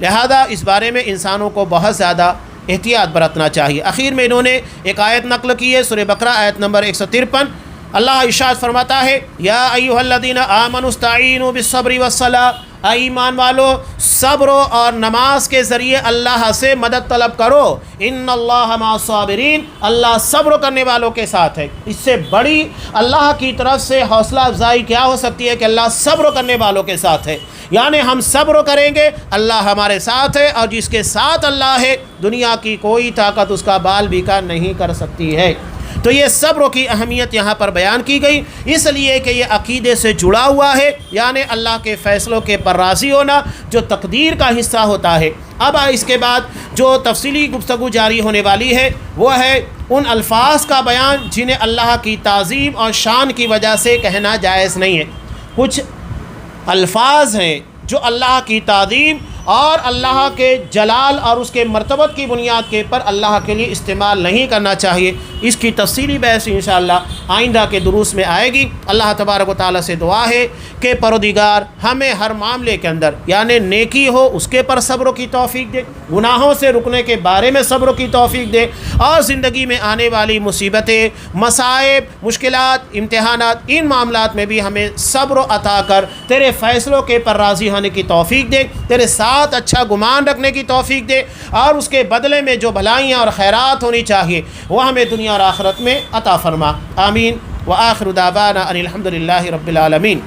لہذا اس بارے میں انسانوں کو بہت زیادہ احتیاط برتنا چاہیے۔ آخر میں انہوں نے ایک آیت نقل کی ہے، سورہ بقرہ آیت نمبر 153۔ اللہ ارشاد فرماتا ہے، یا ایھا الذین آمنوا استعینوا بالصبر والصلاۃ، اے ایمان والو صبر اور نماز کے ذریعے اللہ سے مدد طلب کرو، ان اللہ مع الصابرین، اللہ صبر کرنے والوں کے ساتھ ہے۔ اس سے بڑی اللہ کی طرف سے حوصلہ افزائی کیا ہو سکتی ہے کہ اللہ صبر کرنے والوں کے ساتھ ہے، یعنی ہم صبر کریں گے اللہ ہمارے ساتھ ہے، اور جس کے ساتھ اللہ ہے دنیا کی کوئی طاقت اس کا بال بیکا نہیں کر سکتی ہے۔ تو یہ صبر کی اہمیت یہاں پر بیان کی گئی، اس لیے کہ یہ عقیدے سے جڑا ہوا ہے، یعنی اللہ کے فیصلوں کے پر راضی ہونا جو تقدیر کا حصہ ہوتا ہے۔ اب اس کے بعد جو تفصیلی گفتگو جاری ہونے والی ہے وہ ہے ان الفاظ کا بیان جنہیں اللہ کی تعظیم اور شان کی وجہ سے کہنا جائز نہیں ہے۔ کچھ الفاظ ہیں جو اللہ کی تعظیم اور اللہ کے جلال اور اس کے مرتبت کی بنیاد کے پر اللہ کے لیے استعمال نہیں کرنا چاہیے۔ اس کی تفصیلی بحث انشاءاللہ آئندہ کے دروس میں آئے گی۔ اللہ تبارک و تعالیٰ سے دعا ہے کہ پروردگار ہمیں ہر معاملے کے اندر، یعنی نیکی ہو اس کے پر صبر کی توفیق دے، گناہوں سے رکنے کے بارے میں صبر کی توفیق دے، اور زندگی میں آنے والی مصیبتیں، مصائب، مشکلات، امتحانات، ان معاملات میں بھی ہمیں صبر عطا کر تیرے فیصلوں کے پر راضی ہونے کی توفیق دے، تیرے ساتھ اچھا گمان رکھنے کی توفیق دے، اور اس کے بدلے میں جو بھلائیاں اور خیرات ہونی چاہیے وہ ہمیں دنیا اور آخرت میں عطا فرما۔ آمین۔ وآخر دعوانا ان الحمد للہ رب العالمین۔